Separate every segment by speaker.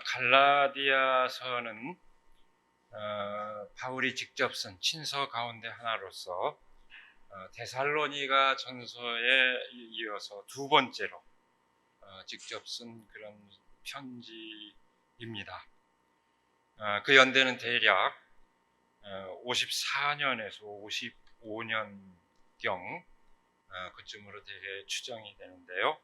Speaker 1: 갈라디아서는 바울이 직접 쓴 친서 가운데 하나로서 데살로니가 전서에 이어서 두 번째로 직접 쓴 그런 편지입니다. 그 연대는 대략 54년에서 55년경 그쯤으로 대개 추정이 되는데요.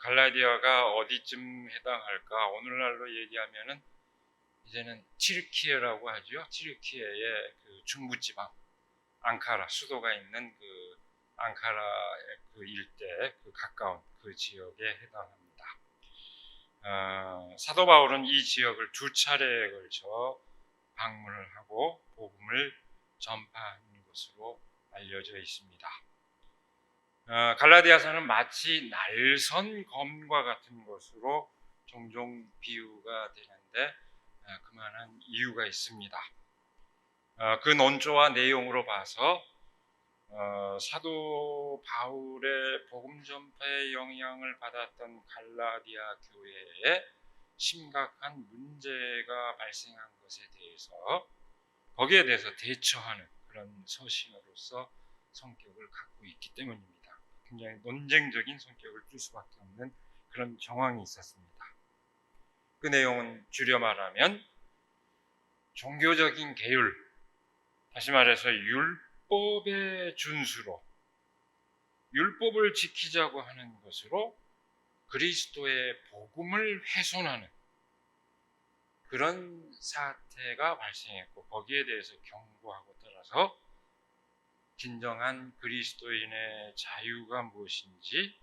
Speaker 1: 갈라디아가 어디쯤 해당할까? 오늘날로 얘기하면은 이제는 튀르키예라고 하죠. 튀르키예의 그 중부지방 앙카라 수도가 있는 그 앙카라의 그 일대 그 가까운 그 지역에 해당합니다. 사도 바울은 이 지역을 두 차례에 걸쳐 방문을 하고 복음을 전파한 것으로 알려져 있습니다. 갈라디아서는 마치 날선 검과 같은 것으로 종종 비유가 되는데 그만한 이유가 있습니다. 그 논조와 내용으로 봐서 사도 바울의 복음 전파의 영향을 받았던 갈라디아 교회에 심각한 문제가 발생한 것에 대해서 거기에 대해서 대처하는 그런 서신으로서 성격을 갖고 있기 때문입니다. 굉장히 논쟁적인 성격을 띨 수밖에 없는 그런 정황이 있었습니다. 그 내용은 줄여 말하면 종교적인 계율, 다시 말해서 율법의 준수로 율법을 지키자고 하는 것으로 그리스도의 복음을 훼손하는 그런 사태가 발생했고 거기에 대해서 경고하고 따라서 진정한 그리스도인의 자유가 무엇인지,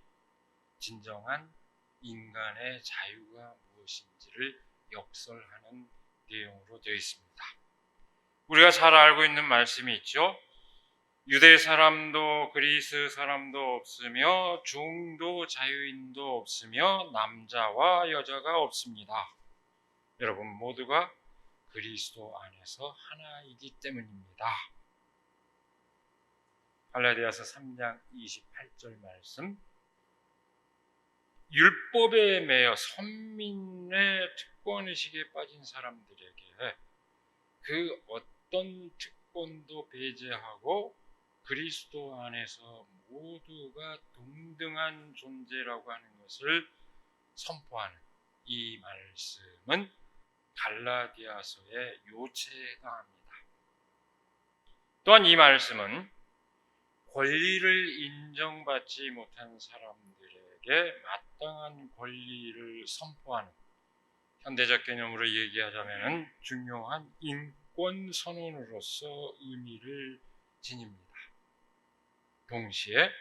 Speaker 1: 진정한 인간의 자유가 무엇인지를 역설하는 내용으로 되어 있습니다. 우리가 잘 알고 있는 말씀이 있죠. 유대 사람도 그리스 사람도 없으며 종도 자유인도 없으며 남자와 여자가 없습니다. 여러분 모두가 그리스도 안에서 하나이기 때문입니다. 갈라디아서 3장 28절 말씀, 율법에 매여 선민의 특권의식에 빠진 사람들에게 그 어떤 특권도 배제하고 그리스도 안에서 모두가 동등한 존재라고 하는 것을 선포하는 이 말씀은 갈라디아서의 요체에 해당합니다. 또한 이 말씀은 권리를 인정받지 못한 사람들에게 마땅한 권리를 선포하는, 현대적 개념으로 얘기하자면 중요한 인권 선언으로서 의미를 지닙니다. 동시에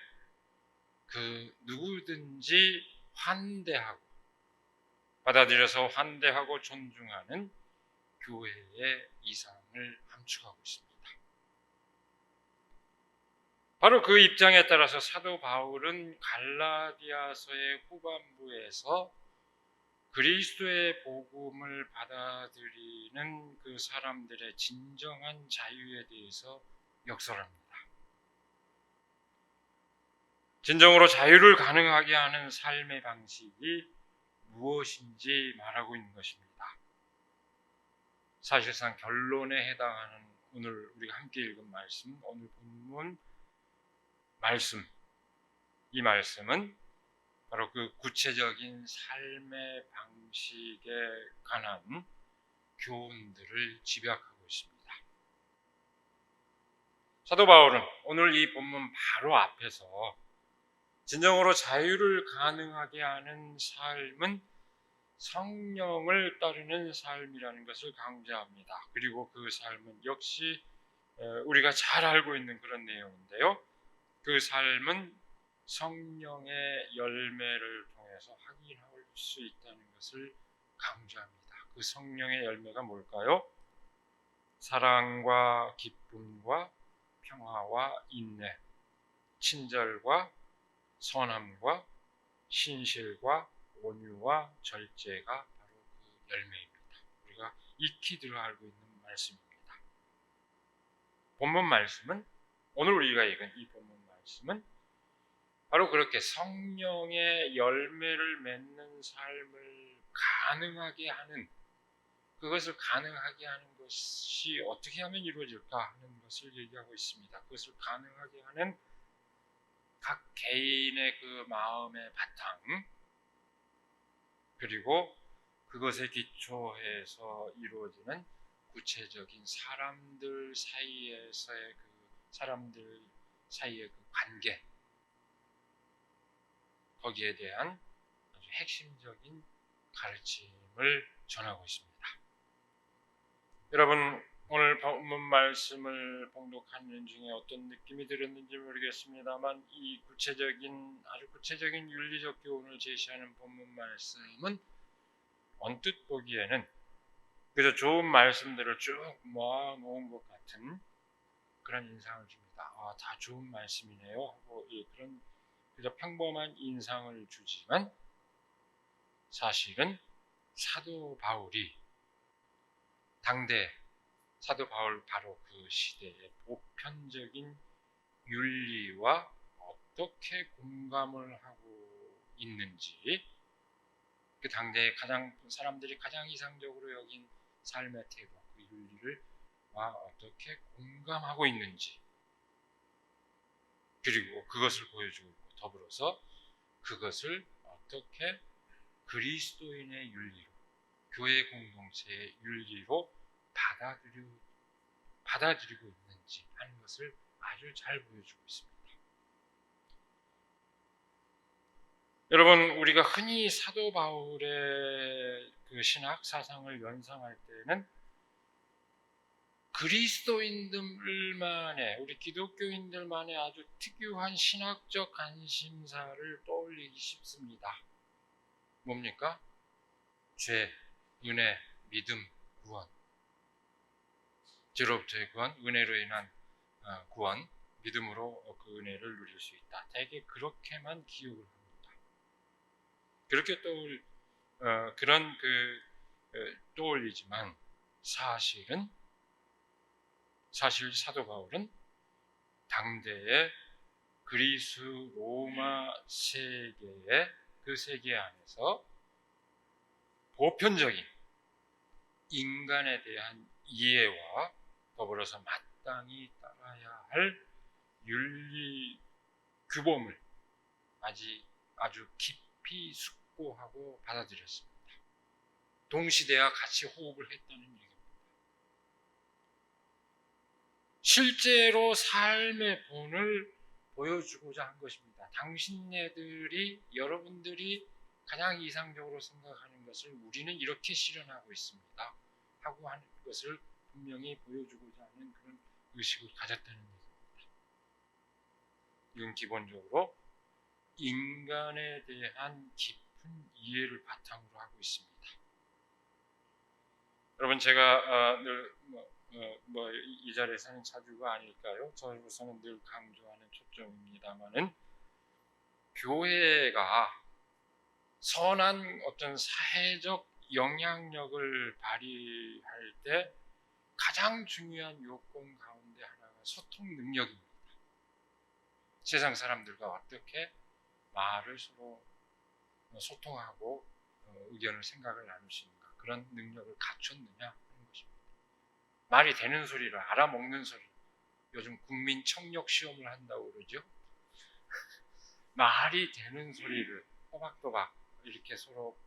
Speaker 1: 그 누구든지 환대하고 받아들여서 환대하고 존중하는 교회의 이상을 함축하고 있습니다. 바로 그 입장에 따라서 사도 바울은 갈라디아서의 후반부에서 그리스도의 복음을 받아들이는 그 사람들의 진정한 자유에 대해서 역설합니다. 진정으로 자유를 가능하게 하는 삶의 방식이 무엇인지 말하고 있는 것입니다. 사실상 결론에 해당하는 오늘 우리가 함께 읽은 말씀, 오늘 본문 말씀, 이 말씀은 바로 그 구체적인 삶의 방식에 관한 교훈들을 집약하고 있습니다. 사도 바울은 오늘 이 본문 바로 앞에서 진정으로 자유를 가능하게 하는 삶은 성령을 따르는 삶이라는 것을 강조합니다. 그리고 그 삶은 역시 우리가 잘 알고 있는 그런 내용인데요. 그 삶은 성령의 열매를 통해서 확인할 수 있다는 것을 강조합니다. 그 성령의 열매가 뭘까요? 사랑과 기쁨과 평화와 인내, 친절과 선함과 신실과 온유와 절제가 바로 그 열매입니다. 우리가 익히 들어 알고 있는 말씀입니다. 본문 말씀은, 오늘 우리가 읽은 이 본문 말씀은 바로 그렇게 성령의 열매를 맺는 삶을 가능하게 하는, 그것을 가능하게 하는 것이 어떻게 하면 이루어질까 하는 것을 얘기하고 있습니다. 그것을 가능하게 하는 각 개인의 그 마음의 바탕, 그리고 그것에 기초해서 이루어지는 구체적인 사람들 사이에서의 그 관계, 거기에 대한 아주 핵심적인 가르침을 전하고 있습니다. 여러분, 오늘 본문 말씀을 봉독하는 중에 어떤 느낌이 들었는지 모르겠습니다만 이 아주 구체적인 윤리적 교훈을 제시하는 본문 말씀은 언뜻 보기에는 그저 좋은 말씀들을 쭉 모아놓은 것 같은 그런 인상을 줍니다. 다 좋은 말씀이네요 하고 그런 그저 평범한 인상을 주지만, 사실은 사도 바울이 당대 사도 바울 바로 그 시대의 보편적인 윤리와 어떻게 공감을 하고 있는지, 그 당대에 사람들이 가장 이상적으로 여긴 삶의 태도, 그 윤리를 어떻게 공감하고 있는지, 그리고 그것을 보여주고 있고, 더불어서 그것을 어떻게 그리스도인의 윤리로, 교회 공동체의 윤리로 받아들이고 있는지 하는 것을 아주 잘 보여주고 있습니다. 여러분, 우리가 흔히 사도 바울의 그 신학 사상을 연상할 때는 그리스도인들만의, 우리 기독교인들만의 아주 특유한 신학적 관심사를 떠올리기 쉽습니다. 뭡니까? 죄, 은혜, 믿음, 구원. 죄로부터의 구원, 은혜로 인한 구원, 믿음으로 그 은혜를 누릴 수 있다. 대개 그렇게만 기억을 합니다. 그렇게 떠올리지만 사실 사도 바울은 당대의 그리스 로마 세계의 그 세계 안에서 보편적인 인간에 대한 이해와 더불어서 마땅히 따라야 할 윤리 규범을 아주 깊이 숙고하고 받아들였습니다. 동시대와 같이 호흡을 했다는 얘기입니다. 실제로 삶의 본을 보여주고자 한 것입니다. 여러분들이 가장 이상적으로 생각하는 것을 우리는 이렇게 실현하고 있습니다 하고 하는 것을 분명히 보여주고자 하는 그런 의식을 가졌다는 얘기입니다. 이건 기본적으로 인간에 대한 깊은 이해를 바탕으로 하고 있습니다. 여러분, 제가 이 자리에서는 자주가 아닐까요? 저로서는 늘 강조하는 초점입니다만은, 교회가 선한 어떤 사회적 영향력을 발휘할 때 가장 중요한 요건 가운데 하나가 소통 능력입니다. 세상 사람들과 어떻게 말을 서로 소통하고 의견을, 생각을 나눌 수 있는가, 그런 능력을 갖췄느냐 하는 것입니다. 말이 되는 소리를, 알아먹는 소리, 요즘 국민 청력 시험을 한다고 그러죠. 말이 되는 소리를 또박또박 이렇게 서로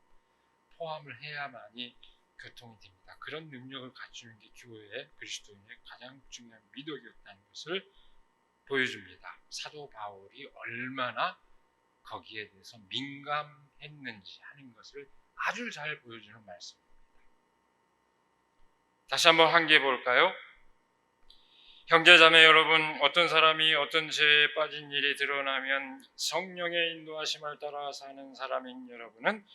Speaker 1: 포함을 해야만이 교통이 됩니다. 그런 능력을 갖추는 게 교회의 그리스도인의 가장 중요한 미덕이었다는 것을 보여줍니다. 사도 바울이 얼마나 거기에 대해서 민감했는지 하는 것을 아주 잘 보여주는 말씀입니다. 다시 한번 환기해 볼까요? 형제자매 여러분, 어떤 사람이 어떤 죄에 빠진 일이 드러나면 성령의 인도하심을 따라 사는 사람인 여러분은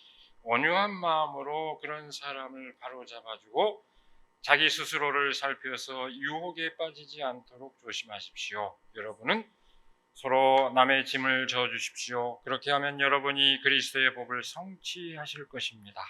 Speaker 1: 온유한 마음으로 그런 사람을 바로잡아주고 자기 스스로를 살펴서 유혹에 빠지지 않도록 조심하십시오. 여러분은 서로 남의 짐을 져주십시오. 그렇게 하면 여러분이 그리스도의 복을 성취하실 것입니다.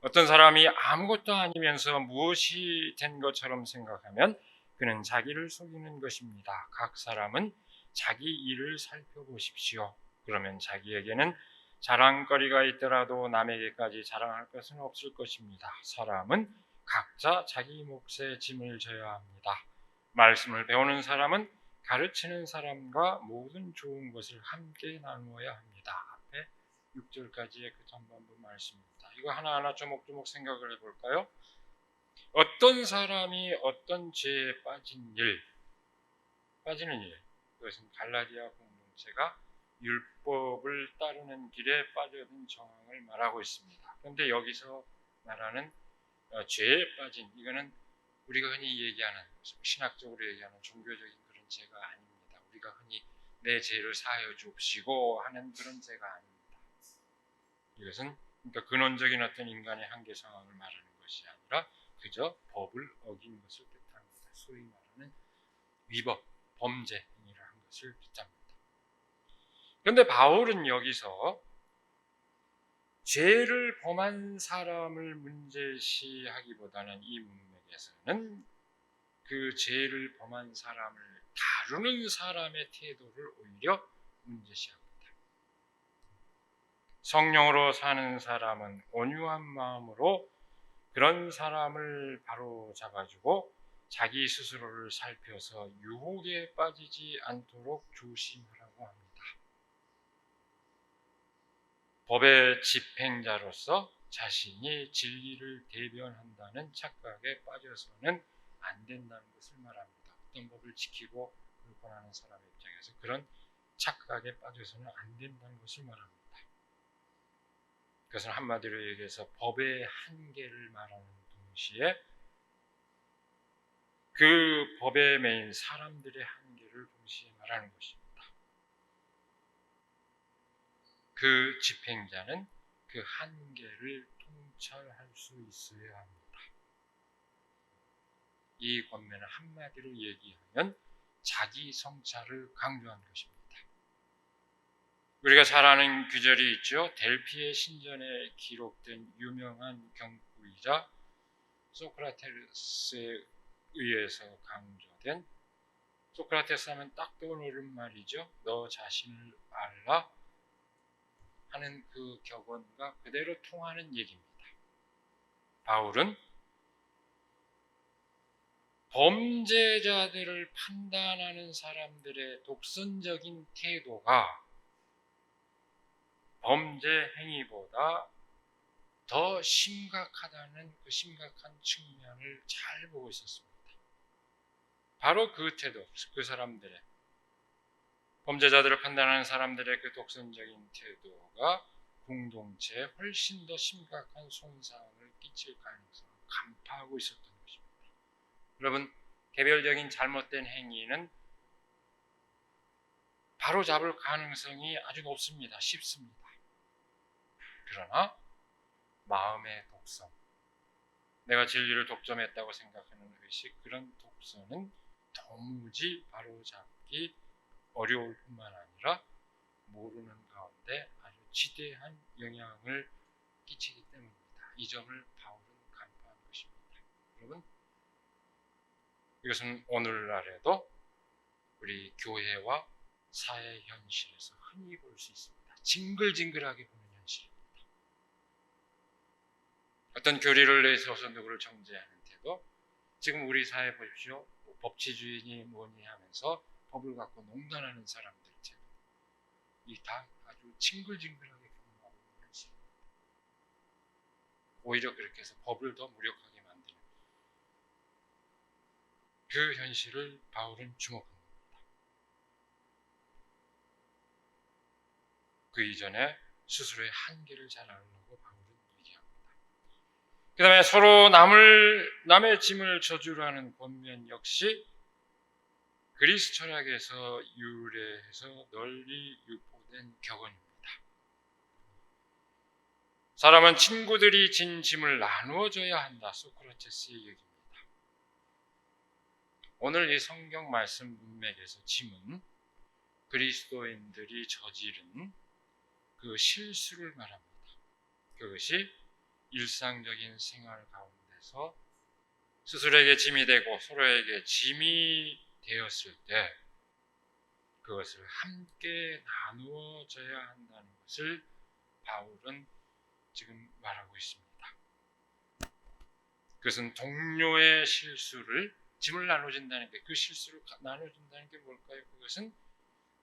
Speaker 1: 어떤 사람이 아무것도 아니면서 무엇이 된 것처럼 생각하면 그는 자기를 속이는 것입니다. 각 사람은 자기 일을 살펴보십시오. 그러면 자기에게는 자랑거리가 있더라도 남에게까지 자랑할 것은 없을 것입니다. 사람은 각자 자기 몫의 짐을 져야 합니다. 말씀을 배우는 사람은 가르치는 사람과 모든 좋은 것을 함께 나누어야 합니다. 앞에 6절까지의 그 전반부 말씀입니다. 이거 하나하나 조목조목 생각을 해볼까요? 어떤 사람이 어떤 죄에 빠지는 일, 그것은 갈라디아 공동체가 율법을 따르는 길에 빠져든 정황을 말하고 있습니다. 그런데 여기서 말하는 죄에 빠진, 이거는 우리가 흔히 얘기하는, 신학적으로 얘기하는 종교적인 그런 죄가 아닙니다. 우리가 흔히 내 죄를 사하여 주옵시고 하는 그런 죄가 아닙니다. 이것은 그러니까 근원적인 어떤 인간의 한계 상황을 말하는 것이 아니라 그저 법을 어긴 것을 뜻합니다. 소위 말하는 위법, 범죄 행위를 한 것을 뜻합니다. 그런데 바울은 여기서 죄를 범한 사람을 문제시하기보다는 이 문맥에서는 그 죄를 범한 사람을 다루는 사람의 태도를 오히려 문제시합니다. 성령으로 사는 사람은 온유한 마음으로 그런 사람을 바로 잡아주고 자기 스스로를 살펴서 유혹에 빠지지 않도록 조심하라고 합니다. 법의 집행자로서 자신이 진리를 대변한다는 착각에 빠져서는 안 된다는 것을 말합니다. 어떤 법을 지키고 그걸 권하는 사람의 입장에서 그런 착각에 빠져서는 안 된다는 것을 말합니다. 그것은 한마디로 얘기해서 법의 한계를 말하는 동시에 그 법에 매인 사람들의 한계를 동시에 말하는 것입니다. 그 집행자는 그 한계를 통찰할 수 있어야 합니다. 이 권면은 한마디로 얘기하면 자기 성찰을 강조한 것입니다. 우리가 잘 아는 구절이 있죠. 델피의 신전에 기록된 유명한 경구이자 소크라테스에 의해서 강조된, 소크라테스 하면 딱 떠오르는 말이죠. 너 자신을 알라 하는 그 격언과 그대로 통하는 얘기입니다. 바울은 범죄자들을 판단하는 사람들의 독선적인 태도가 범죄 행위보다 더 심각하다는 그 심각한 측면을 잘 보고 있었습니다. 바로 그 태도, 그 사람들의 범죄자들을 판단하는 사람들의 그 독선적인 태도가 공동체에 훨씬 더 심각한 손상을 끼칠 가능성을 간파하고 있었던 것입니다. 여러분, 개별적인 잘못된 행위는 바로잡을 가능성이 아주 높습니다. 쉽습니다. 그러나 마음의 독선, 내가 진리를 독점했다고 생각하는 의식, 그런 독선은 도무지 바로잡기 어려울 뿐만 아니라 모르는 가운데 아주 지대한 영향을 끼치기 때문입니다. 이 점을 바울은 간파한 것입니다. 여러분, 이것은 오늘날에도 우리 교회와 사회 현실에서 흔히 볼 수 있습니다. 징글징글하게 보는 현실입니다. 어떤 교리를 내세워서 누구를 정죄하는 태도, 지금 우리 사회 보십시오. 법치주의니 뭐니 하면서 법을 갖고 농단하는 사람들 태도, 이 다 아주 징글징글하게 경험하고 있는 현실입니다. 오히려 그렇게 해서 법을 더 무력하게 만드는 그 현실을 바울은 주목한 겁니다. 그 이전에 스스로의 한계를 잘 알려고 바울은 얘기합니다. 그 다음에 서로 남의 짐을 져주라는 권면 역시 그리스 철학에서 유래해서 널리 유포된 격언입니다. 사람은 친구들이 진 짐을 나누어줘야 한다. 소크라테스의 얘기입니다. 오늘 이 성경 말씀 문맥에서 짐은 그리스도인들이 저지른 그 실수를 말합니다. 그것이 일상적인 생활 가운데서 스스로에게 짐이 되고 서로에게 짐이 되었을 때 그것을 함께 나누어져야 한다는 것을 바울은 지금 말하고 있습니다. 그것은 동료의 실수를 짐을 나눠준다는 게, 그 실수를 나눠준다는 게 뭘까요? 그것은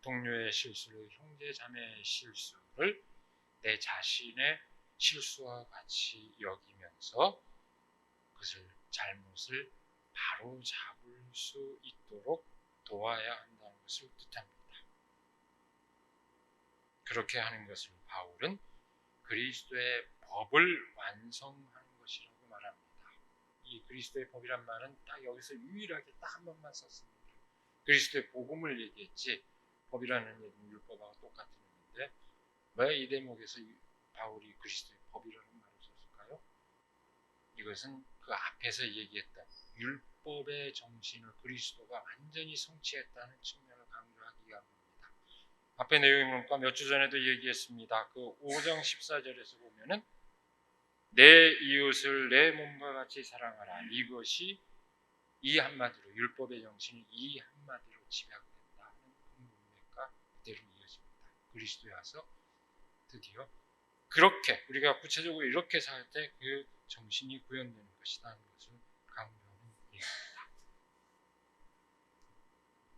Speaker 1: 동료의 실수를, 형제 자매의 실수를 내 자신의 실수와 같이 여기면서 그것을, 잘못을 바로 잡을 수 있도록 도와야 한다는 것을 뜻합니다. 그렇게 하는 것을 바울은 그리스도의 법을 완성하는 것이라고 말합니다. 이 그리스도의 법이란 말은 딱 여기서 유일하게 딱 한 번만 썼습니다. 그리스도의 복음을 얘기했지, 법이라는 얘기는 율법하고 똑같은 의미인데 왜 이 대목에서 바울이 그리스도의 법이라는 말을 썼을까요? 이것은 그 앞에서 얘기했던 율법의 정신을 그리스도가 완전히 성취했다는 측면을 강조하기 위함입니다. 앞에 내용이 뭡니까? 몇 주 전에도 얘기했습니다. 그 5장 14절에서 보면은 내 이웃을 내 몸과 같이 사랑하라. 이것이 이 한마디로, 율법의 정신이 이 한마디로 집약된다는 그 문맥과 그대로 이어집니다. 그리스도에 와서 드디어 그렇게, 우리가 구체적으로 이렇게 살 때 그 정신이 구현되는 것이라는 것을 강조하는 얘기입니다.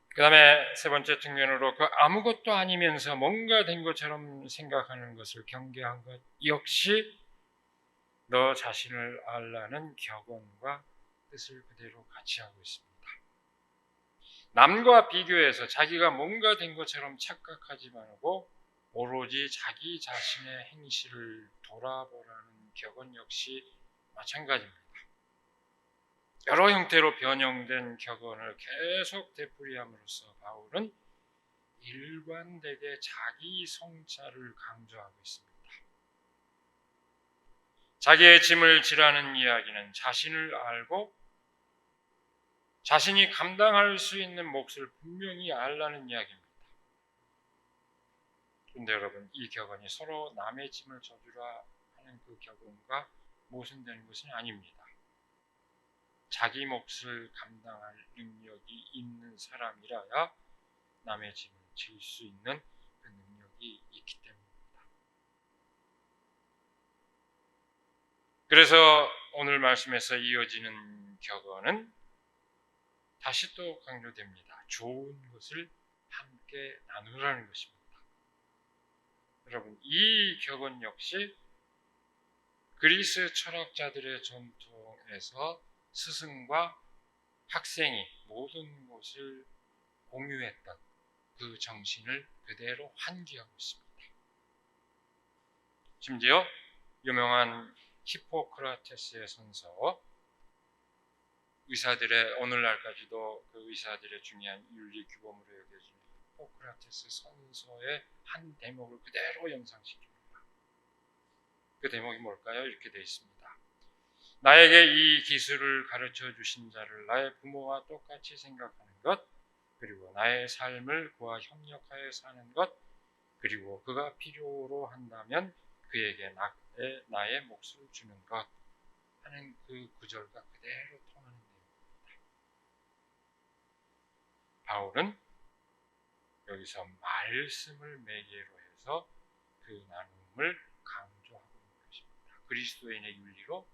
Speaker 1: 그 다음에 세 번째 측면으로, 그 아무것도 아니면서 뭔가 된 것처럼 생각하는 것을 경계한 것 역시 너 자신을 알라는 격언과 뜻을 그대로 같이 하고 있습니다. 남과 비교해서 자기가 뭔가 된 것처럼 착각하지 말고 오로지 자기 자신의 행실을 돌아보라는 격언 역시 마찬가지입니다. 여러 형태로 변형된 격언을 계속 되풀이함으로써 바울은 일관되게 자기 성찰을 강조하고 있습니다. 자기의 짐을 지라는 이야기는 자신을 알고 자신이 감당할 수 있는 몫을 분명히 알라는 이야기입니다. 그런데 여러분, 이 격언이 서로 남의 짐을 져주라 하는 그 격언과 모순되는 것은 아닙니다. 자기 몫을 감당할 능력이 있는 사람이라야 남의 짐을 질 수 있는 그 능력이 있기 때문입니다. 그래서 오늘 말씀에서 이어지는 격언은 다시 또 강조됩니다. 좋은 것을 함께 나누라는 것입니다. 여러분, 이 격언 역시 그리스 철학자들의 전통에서 스승과 학생이 모든 것을 공유했던 그 정신을 그대로 환기하고 있습니다. 심지어 유명한 히포크라테스의 선서, 의사들의, 오늘날까지도 그 의사들의 중요한 윤리 규범으로 여겨지는 히포크라테스 선서의 한 대목을 그대로 연상시킵니다. 그 대목이 뭘까요? 이렇게 되어 있습니다. 나에게 이 기술을 가르쳐 주신 자를 나의 부모와 똑같이 생각하는 것, 그리고 나의 삶을 그와 협력하여 사는 것, 그리고 그가 필요로 한다면 그에게 나의 몫을 주는 것 하는 그 구절과 그대로 통하는 내용입니다. 바울은 여기서 말씀을 매개로 해서 그 나눔을 강조하고 있는 것입니다. 그리스도인의 윤리로,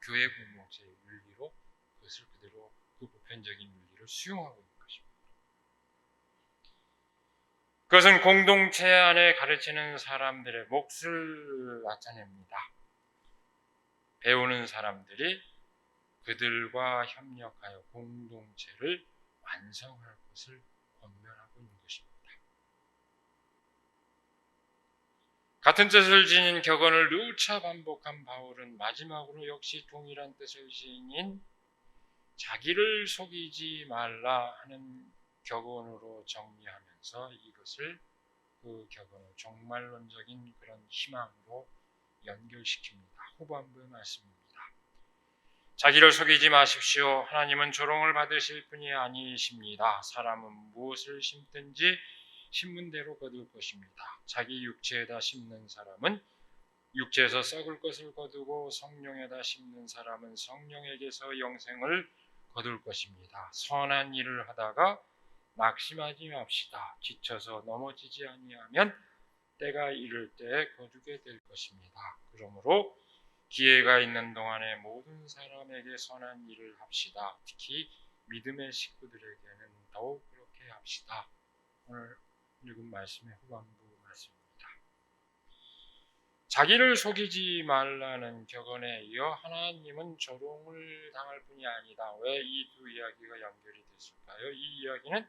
Speaker 1: 교회 공동체의 윤리로 그것을 그대로, 그 보편적인 윤리를 수용하고 있는 것입니다. 그것은 공동체 안에 가르치는 사람들의 몫을 나타냅니다. 배우는 사람들이 그들과 협력하여 공동체를 완성할 것을 권면하고 있는 것입니다. 같은 뜻을 지닌 격언을 누차 반복한 바울은 마지막으로 역시 동일한 뜻을 지닌 자기를 속이지 말라 하는 격언으로 정리하면서 이것을, 그 격언을 종말론적인 그런 희망으로 연결시킵니다. 후반부의 말씀입니다. 자기를 속이지 마십시오. 하나님은 조롱을 받으실 분이 아니십니다. 사람은 무엇을 심든지 심은 대로 거둘 것입니다. 자기 육체에다 심는 사람은 육체에서 썩을 것을 거두고 성령에다 심는 사람은 성령에게서 영생을 거둘 것입니다. 선한 일을 하다가 낙심하지 맙시다. 지쳐서 넘어지지 아니하면 때가 이를 때에 거두게 될 것입니다. 그러므로 기회가 있는 동안에 모든 사람에게 선한 일을 합시다. 특히 믿음의 식구들에게는 더욱 그렇게 합시다. 오늘 읽은 말씀의 후반부 말씀입니다. 자기를 속이지 말라는 격언에 이어 하나님은 조롱을 당할 뿐이 아니다. 왜 이 두 이야기가 연결이 됐을까요? 이 이야기는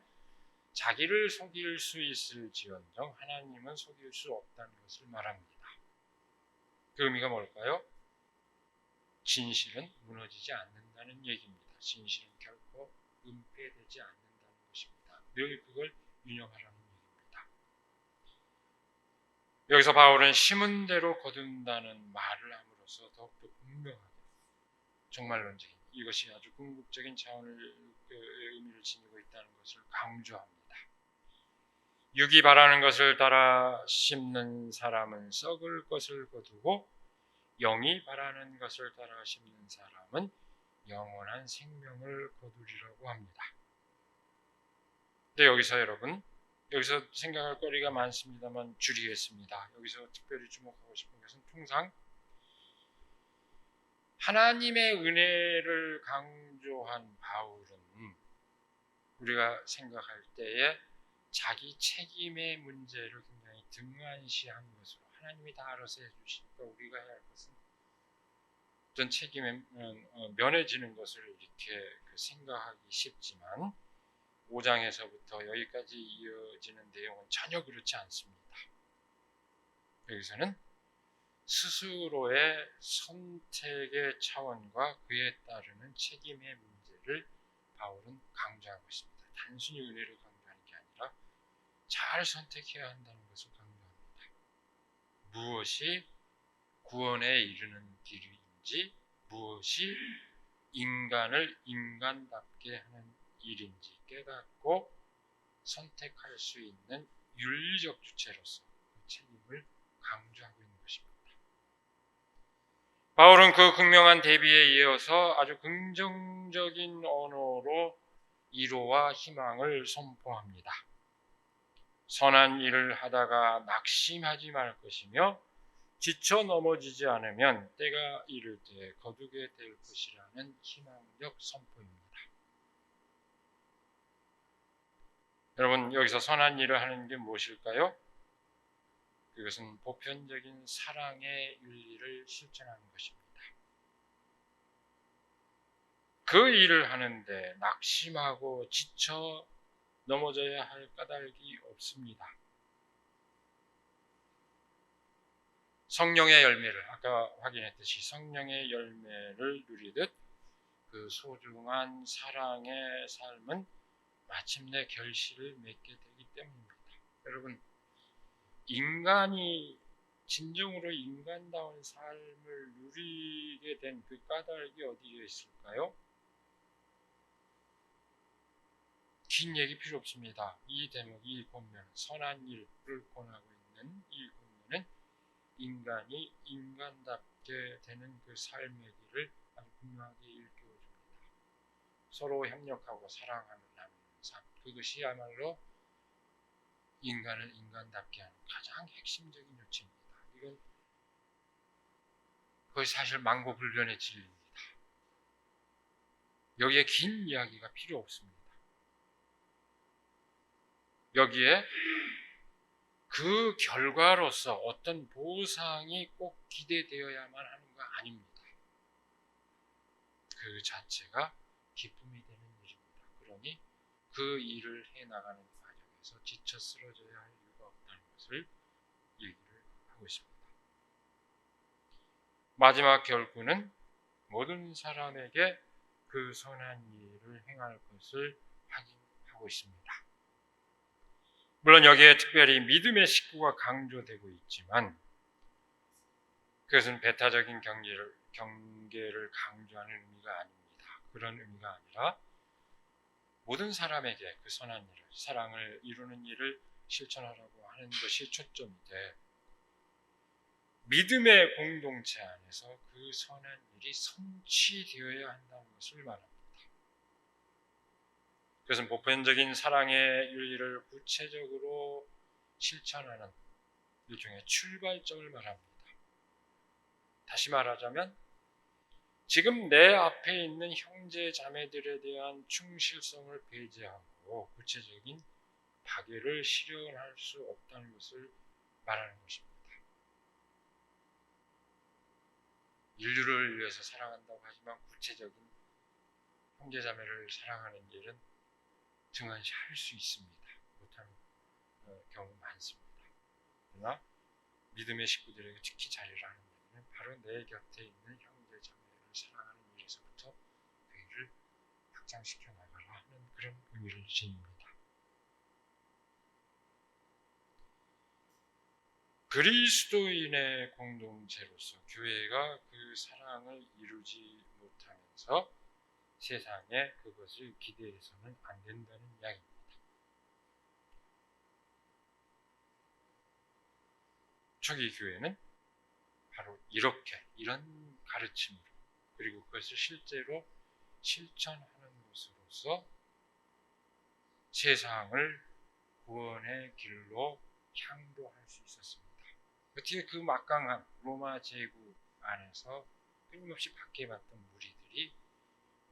Speaker 1: 자기를 속일 수 있을지언정 하나님은 속일 수 없다는 것을 말합니다. 그 의미가 뭘까요? 진실은 무너지지 않는다는 얘기입니다. 진실은 결코 은폐되지 않는다는 것입니다. 늘 그걸 유념하라는 얘기입니다. 여기서 바울은 심은 대로 거둔다는 말을 함으로써 더욱더 분명하게 정말론적인 이것이 아주 궁극적인 차원의 의미를 지니고 있다는 것을 강조합니다. 육이 바라는 것을 따라 심는 사람은 썩을 것을 거두고 영이 바라는 것을 따라 심는 사람은 영원한 생명을 거두리라고 합니다. 근데 여기서 생각할 거리가 많습니다만 줄이겠습니다. 여기서 특별히 주목하고 싶은 것은 통상 하나님의 은혜를 강조한 바울은 우리가 생각할 때에 자기 책임의 문제를 굉장히 등한시한 것으로 하나님이 다 알아서 해주시니까 우리가 해야 할 것은 어떤 책임에 면해지는 것을 이렇게 생각하기 쉽지만 5장에서부터 여기까지 이어지는 내용은 전혀 그렇지 않습니다. 여기서는 스스로의 선택의 차원과 그에 따르는 책임의 문제를 바울은 강조하고 있습니다. 단순히 은혜를 강조하는 게 아니라 잘 선택해야 한다는 것을 강조합니다. 무엇이 구원에 이르는 길인지, 무엇이 인간을 인간답게 하는 일인지 깨닫고 선택할 수 있는 윤리적 주체로서 그 책임을 강조하고 있는 것입니다. 바울은 그 극명한 대비에 이어서 아주 긍정적인 언어로 위로와 희망을 선포합니다. 선한 일을 하다가 낙심하지 말 것이며 지쳐 넘어지지 않으면 때가 이를 때 거두게 될 것이라는 희망적 선포입니다. 여러분, 여기서 선한 일을 하는 게 무엇일까요? 그것은 보편적인 사랑의 윤리를 실천하는 것입니다. 그 일을 하는데 낙심하고 지쳐 넘어져야 할 까닭이 없습니다. 성령의 열매를 아까 확인했듯이 성령의 열매를 누리듯 그 소중한 사랑의 삶은 마침내 결실을 맺게 되기 때문입니다. 여러분, 인간이 진정으로 인간다운 삶을 누리게 된 그 까닭이 어디에 있을까요? 긴 얘기 필요 없습니다. 이 대목, 이 본면, 선한 일을 권하고 있는 이 본면은 인간이 인간답게 되는 그 삶의 길을 아주 분명하게 일깨워줍니다. 서로 협력하고 사랑하는 나누는 삶, 그것이야말로 인간을 인간답게 하는 가장 핵심적인 요체입니다. 이건 그것이 사실 망고불변의 진리입니다. 여기에 긴 이야기가 필요 없습니다. 여기에 그 결과로서 어떤 보상이 꼭 기대되어야만 하는 거 아닙니다. 그 자체가 기쁨이 되는 일입니다. 그러니 그 일을 해나가는 과정에서 지쳐 쓰러져야 할 이유가 없다는 것을 얘기를 하고 있습니다. 마지막 결구는 모든 사람에게 그 선한 일을 행할 것을 확인하고 있습니다. 물론 여기에 특별히 믿음의 식구가 강조되고 있지만 그것은 배타적인 경계를 강조하는 의미가 아닙니다. 그런 의미가 아니라 모든 사람에게 그 선한 일을, 사랑을 이루는 일을 실천하라고 하는 것이 초점인데 믿음의 공동체 안에서 그 선한 일이 성취되어야 한다는 것을 말합니다. 그것은 보편적인 사랑의 윤리를 구체적으로 실천하는 일종의 출발점을 말합니다. 다시 말하자면 지금 내 앞에 있는 형제 자매들에 대한 충실성을 배제하고 구체적인 박애를 실현할 수 없다는 것을 말하는 것입니다. 인류를 위해서 사랑한다고 하지만 구체적인 형제 자매를 사랑하는 일은 등한시할 수 있습니다. 못하는 경우 많습니다. 그러나 믿음의 식구들에게 특히 잘하는 일은 바로 내 곁에 있는 형제 자매를 사랑하는 일에서부터 그 일을 확장시켜 나가라 하는 그런 의미를 지닙니다. 그리스도인의 공동체로서 교회가 그 사랑을 이루지 못하면서 세상에 그것을 기대해서는 안 된다는 이야기입니다. 초기 교회는 바로 이런 가르침으로 그리고 그것을 실제로 실천하는 것으로서 세상을 구원의 길로 향도할 수 있었습니다. 어떻게 그 막강한 로마 제국 안에서 끊임없이 박해받던 무리들이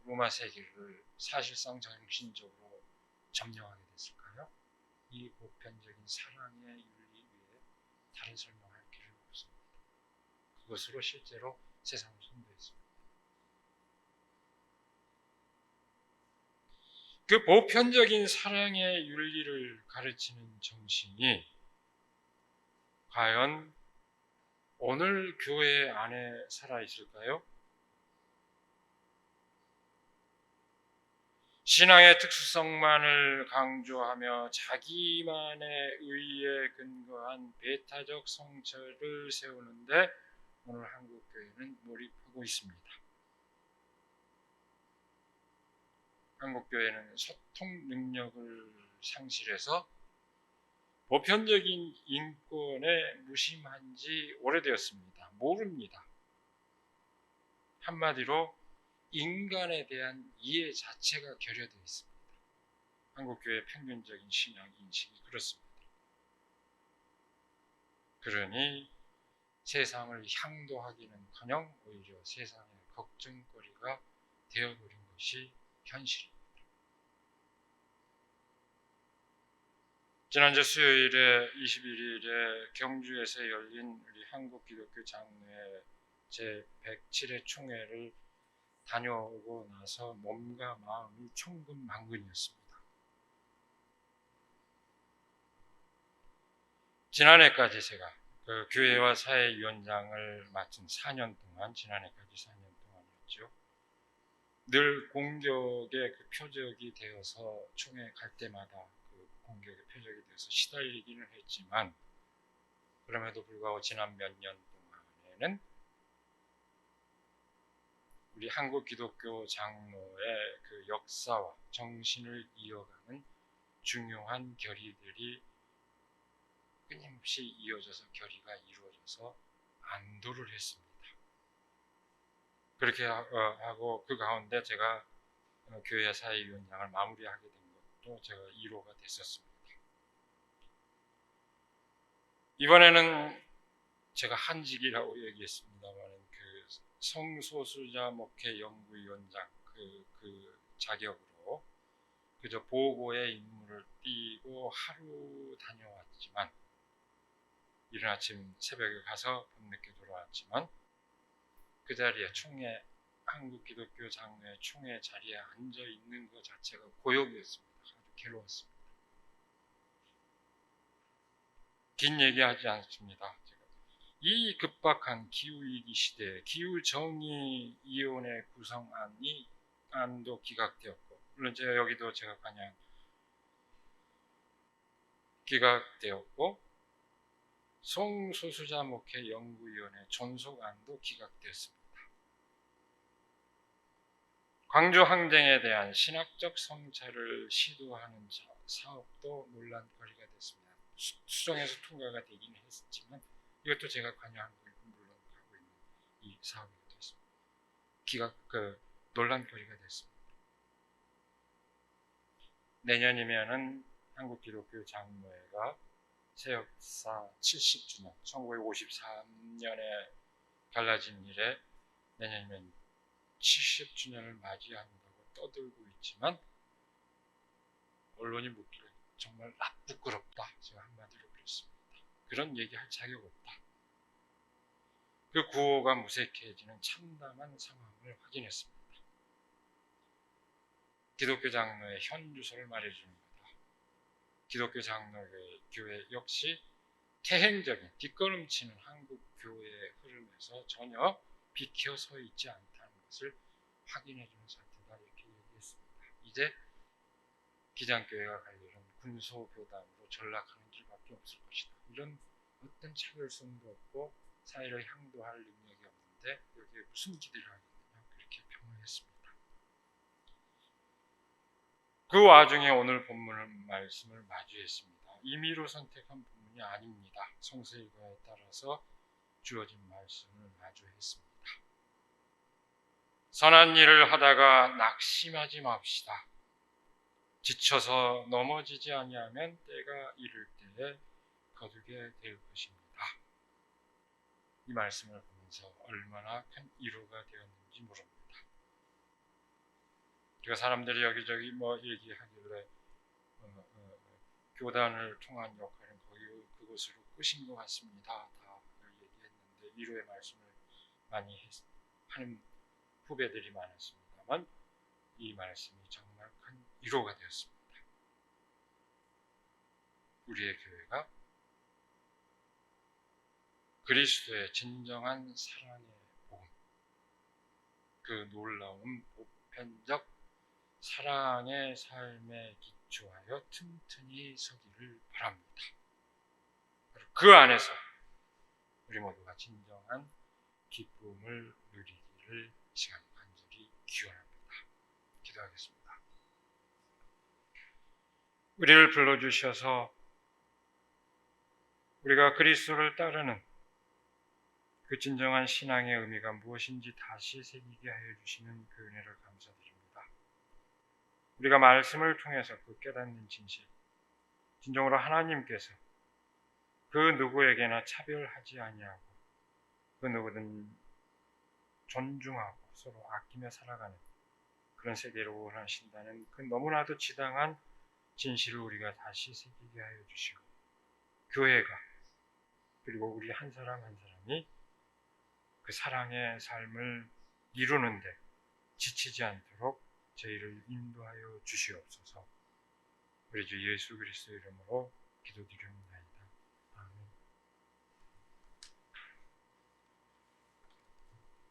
Speaker 1: 로마 세계를 사실상 정신적으로 점령하게 됐을까요? 이 보편적인 사랑의 윤리 위에 다른 설명할 길은 없습니다. 그것으로 실제로 세상을 선도했습니다. 그 보편적인 사랑의 윤리를 가르치는 정신이 과연 오늘 교회 안에 살아있을까요? 신앙의 특수성만을 강조하며 자기만의 의에 근거한 배타적 성찰을 세우는데 오늘 한국교회는 몰입하고 있습니다. 한국교회는 소통 능력을 상실해서 보편적인 인권에 무심한 지 오래되었습니다. 모릅니다. 한마디로 인간에 대한 이해 자체가 결여되어 있습니다. 한국교회의 평균적인 신앙 인식이 그렇습니다. 그러니 세상을 향도하기는커녕 오히려 세상의 걱정거리가 되어버린 것이 현실입니다. 지난주 수요일에 21일에 경주에서 열린 우리 한국기독교 장로회 제107회 총회를 다녀오고 나서 몸과 마음이 천근만근이었습니다. 지난해까지 제가 그 교회와 사회위원장을 맡은 4년 동안, 지난해까지 4년 동안이었죠. 늘 공격의 그 표적이 되어서 총회 갈 때마다 그 공격의 표적이 되어서 시달리기는 했지만, 그럼에도 불구하고 지난 몇 년 동안에는 우리 한국 기독교 장로의 그 역사와 정신을 이어가는 중요한 결의들이 끊임없이 이어져서 결의가 이루어져서 안도를 했습니다. 그렇게 하고 그 가운데 제가 교회 사회위원장을 마무리하게 된 것도 제가 1호가 됐었습니다. 이번에는 제가 한직이라고 얘기했습니다만 그 성소수자 목회 연구위원장 그 자격으로 그저 보고의 임무를 띠고 하루 다녀왔지만, 이른 아침 새벽에 가서 밤늦게 돌아왔지만 그 자리에 총회, 한국 기독교 장로회 총회 자리에 앉아 있는 것 자체가 고역이었습니다. 아주 괴로웠습니다. 긴 얘기하지 않습니다. 이 급박한 기후위기 시대에 기후정의위원회 구성안도 기각되었고, 물론 여기도 제가 관여한 기각되었고, 성소수자 목회 연구위원회 존속안도 기각되었습니다. 광주 항쟁에 대한 신학적 성찰을 시도하는 사업도 논란거리가 됐습니다. 수정해서 통과가 되긴 했지만 이것도 제가 관여한 거고 물론 하고 있는 이 사업이 됐습니다. 논란거리가 됐습니다. 내년이면은 한국 기독교 장로회가 새 역사 70주년, 1953년에 갈라진 이래 내년이면 70주년을 맞이한다고 떠들고 있지만 언론이 묻기를 정말 부끄럽다. 제가 한마디로 그랬습니다. 그런 얘기할 자격 없다. 그 구호가 무색해지는 참담한 상황을 확인했습니다. 기독교 장로의 현 주소를 말해주는 거다. 기독교 장로교회 역시 태행적인 뒷걸음치는 한국 교회의 흐름에서 전혀 비켜 서 있지 않다는 것을 확인해주는 사태다. 이렇게 얘기했습니다. 이제 기장교회가 갈리는 군소교단으로 전락하는 길밖에 없을 것이다. 이런 어떤 차별성도 없고 사회를 향도할 능력이 없는데 여기에 무슨 기대를 하겠느냐, 그렇게 평언했습니다. 그 와중에 오늘 본문을 말씀을 마주했습니다. 임의로 선택한 본문이 아닙니다. 성서 일과에 따라서 주어진 말씀을 마주했습니다. 선한 일을 하다가 낙심하지 맙시다. 지쳐서 넘어지지 아니하면 때가 이를 때에 거두게 될 것입니다. 이 말씀을 보면서 얼마나 큰 위로가 되었는지 모릅니다. 그러니까 사람들이 여기저기 얘기하길래 교단을 통한 역할은 그것으로 끝인 것 같습니다. 다 얘기했는데 위로의 말씀을 많이 하는 후배들이 많았습니다만 이 말씀이 정말 큰 위로가 되었습니다. 우리의 교회가 그리스도의 진정한 사랑의 복음, 그 놀라운 보편적 사랑의 삶에 기초하여 튼튼히 서기를 바랍니다. 그 안에서 우리 모두가 진정한 기쁨을 누리기를 시간 간절히 기원합니다. 기도하겠습니다. 우리를 불러주셔서 우리가 그리스도를 따르는 그 진정한 신앙의 의미가 무엇인지 다시 새기게 하여 주시는 그 은혜를 감사드립니다. 우리가 말씀을 통해서 그 깨닫는 진실, 진정으로 하나님께서 그 누구에게나 차별하지 아니하고 그 누구든 존중하고 서로 아끼며 살아가는 그런 세계를 원하신다는 그 너무나도 지당한 진실을 우리가 다시 새기게 하여 주시고, 교회가 그리고 우리 한 사람 한 사람이 그 사랑의 삶을 이루는데 지치지 않도록 저희를 인도하여 주시옵소서. 우리 주 예수 그리스도 이름으로 기도드립니다.